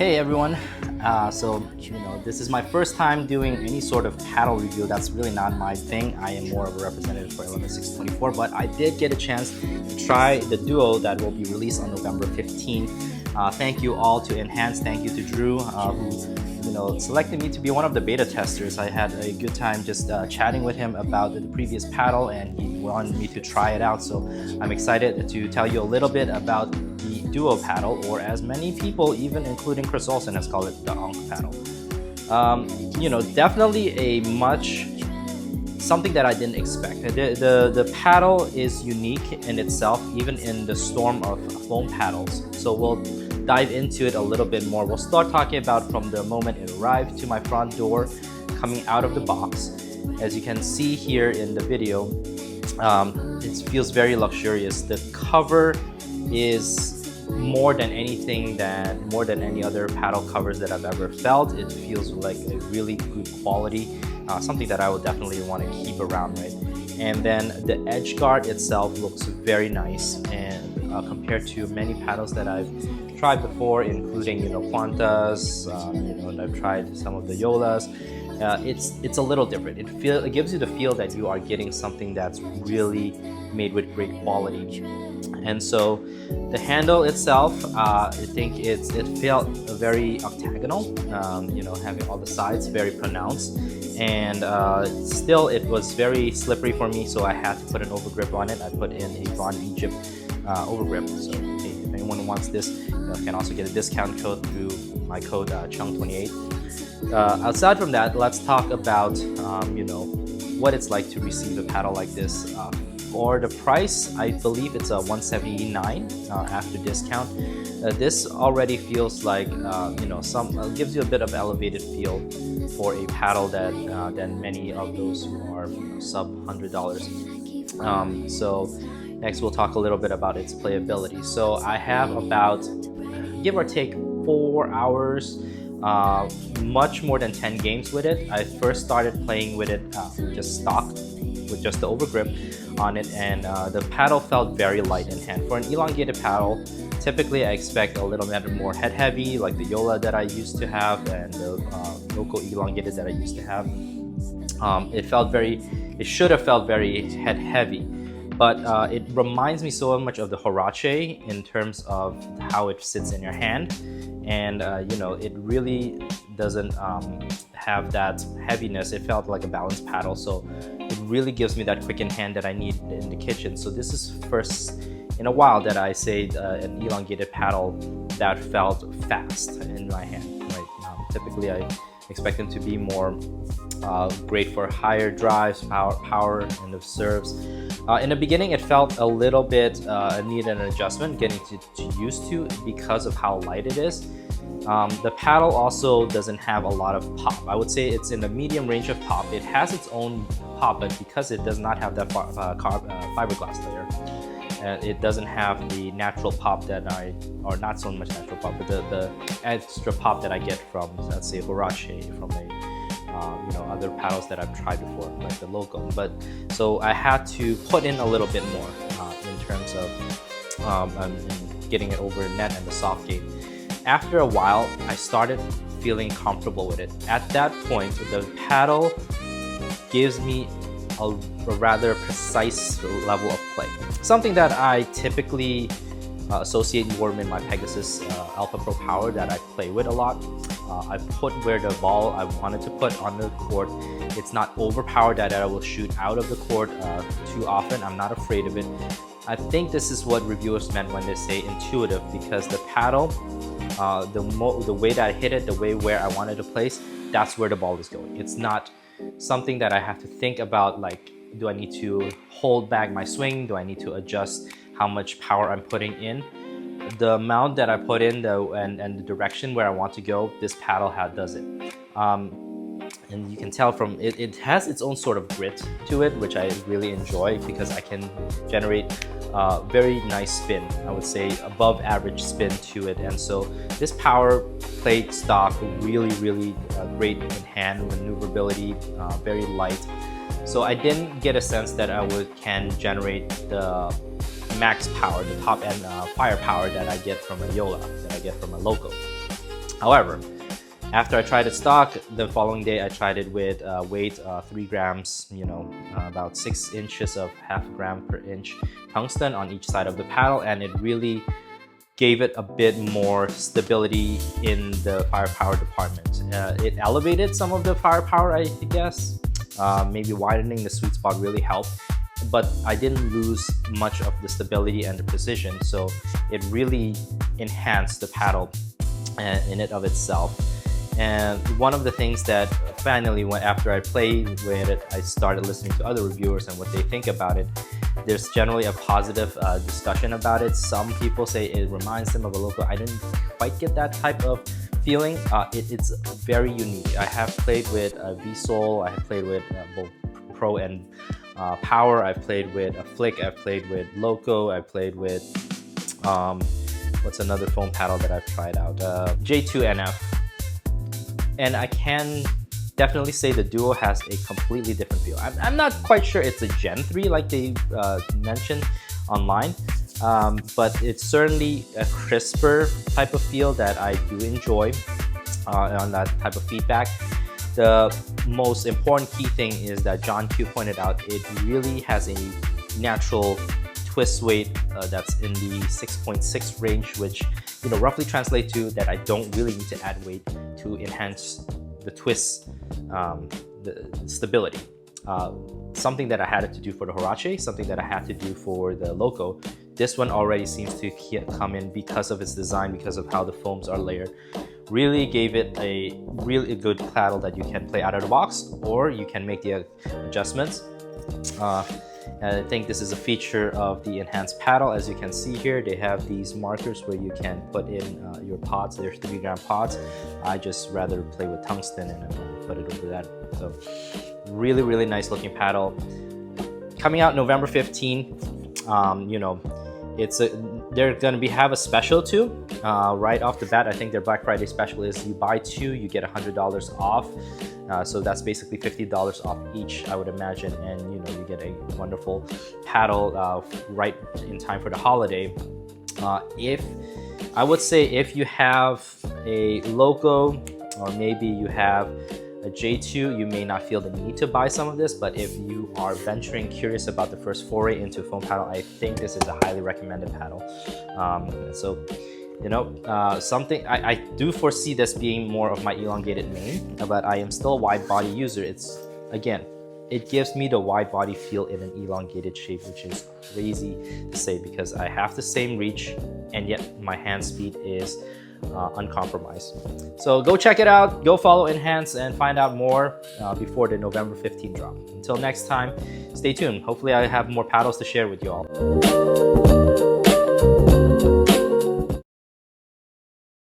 Hey everyone, this is my first time doing any sort of paddle review. That's really not my thing. I am more of a representative for 11624, but I did get a chance to try the Duo that will be released on November 15th. Thank you all to Enhance, thank you to Drew, who selected me to be one of the beta testers. I had a good time just chatting with him about the previous paddle, and he wanted me to try it out. So I'm excited to tell you a little bit about the Duo paddle, or as many people, even including Chris Olsen, has called it the Ankh paddle. Definitely something that I didn't expect. The paddle is unique in itself, even in the storm of foam paddles. So we'll dive into it a little bit more. We'll start talking about from the moment it arrived to my front door, coming out of the box. As you can see here in the video, it feels very luxurious. The cover is more than any other paddle covers that I've ever felt. It feels like a really good quality, something that I would definitely want to keep around, right? And then the edge guard itself looks very nice, and compared to many paddles that I've tried before, including Quantas, and I've tried some of the Yolas. It's a little different. It gives you the feel that you are getting something that's really made with great quality. And so the handle itself, I think it felt very octagonal, having all the sides very pronounced, and still it was very slippery for me, so I had to put an overgrip on it. I put in a Von Egypt overgrip. So if anyone wants this, can also get a discount code through my code Chung28. Outside from that, let's talk about what it's like to receive a paddle like this. For the price, I believe it's a $179 after discount. This already feels like gives you a bit of elevated feel for a paddle than many of those who are sub $100. So next we'll talk a little bit about its playability. So I have about, give or take, 4 hours, much more than 10 games with it. I first started playing with it just stock, with just the overgrip on it, and the paddle felt very light in hand. For an elongated paddle, typically I expect a little bit more head heavy, like the Yola that I used to have and the Loco elongated that I used to have. It should have felt very head heavy, but it reminds me so much of the Horace in terms of how it sits in your hand, and it really doesn't have that heaviness. It felt like a balanced paddle, so it really gives me that quickened hand that I need in the kitchen. So this is first in a while that I say an elongated paddle that felt fast in my hand, right? Typically I expect them to be more great for higher drives, power and the serves. In the beginning, it felt a little bit needed an adjustment, getting used to, because of how light it is. The paddle also doesn't have a lot of pop. I would say it's in the medium range of pop. It has its own pop, but because it does not have that fiberglass layer, it doesn't have the natural pop or not so much natural pop, but the extra pop that I get from, let's say, Horace, from other paddles that I've tried before, like the Loco. But so I had to put in a little bit more in terms of getting it over net and the soft gate. After a while, I started feeling comfortable with it. At that point, the paddle gives me a rather precise level of play. Something that I typically associate more with my Pegasus Alpha Pro Power that I play with a lot. I put where the ball I wanted to put on the court. It's not overpowered that I will shoot out of the court too often. I'm not afraid of it. I think this is what reviewers meant when they say intuitive, because the paddle, the way that I hit it, the way where I wanted to place, that's where the ball is going. It's not something that I have to think about, like, do I need to hold back my swing? Do I need to adjust how much power I'm putting in? The amount that I put in and the direction where I want to go, this paddle does it. And you can tell from it has its own sort of grit to it, which I really enjoy, because I can generate very nice spin. I would say above average spin to it. And so this power played stock really great in hand maneuverability, very light. So I didn't get a sense that I can generate the max power, the top end firepower that I get from a Yola, that I get from a Loco. However, after I tried it stock, the following day I tried it with weight 3 grams, about 6 inches of half a gram per inch tungsten on each side of the paddle, and it really gave it a bit more stability in the firepower department. It elevated some of the firepower, I guess. Maybe widening the sweet spot really helped, but I didn't lose much of the stability and the precision, so it really enhanced the paddle in it of itself. And one of the things that finally, after I played with it, I started listening to other reviewers and what they think about it. There's generally a positive discussion about it. Some people say it reminds them of a Loco. I didn't quite get that type of feeling. It's very unique. I have played with VSOL, I have played with both Pro and Power, I've played with a Flick, I've played with Loco, I've played with, what's another foam paddle that I've tried out? J2NF. And I can definitely say the Duo has a completely different feel. I'm not quite sure it's a Gen 3 like they mentioned online, but it's certainly a crisper type of feel that I do enjoy on that type of feedback. The most important key thing is that John Q pointed out, it really has a natural twist weight that's in the 6.6 range, which roughly translate to that I don't really need to add weight to enhance the twist, the stability. Something that I had to do for the Huarache, something that I had to do for the Loco. This one already seems to come in because of its design, because of how the foams are layered. Really gave it a really good paddle that you can play out of the box, or you can make the adjustments. And I think this is a feature of the enhanced paddle. As you can see here, they have these markers where you can put in your pods. There's 3 gram pods. I just rather play with tungsten and put it over that. So really, really nice looking paddle. Coming out November 15th, they're going to have a special too. Right off the bat, I think their Black Friday special is you buy 2, you get $100 off. So that's basically $50 off each, I would imagine, and you get a wonderful paddle right in time for the holiday. I would say if you have a Loco, or maybe you have a J2, you may not feel the need to buy some of this, but if you are venturing curious about the first foray into foam paddle, I think this is a highly recommended paddle. Something I do foresee this being more of my elongated main, but I am still a wide body user. It gives me the wide body feel in an elongated shape, which is crazy to say because I have the same reach and yet my hand speed is uncompromised. So go check it out, go follow Enhance and find out more before the November 15th drop. Until next time, stay tuned. Hopefully I have more paddles to share with you all.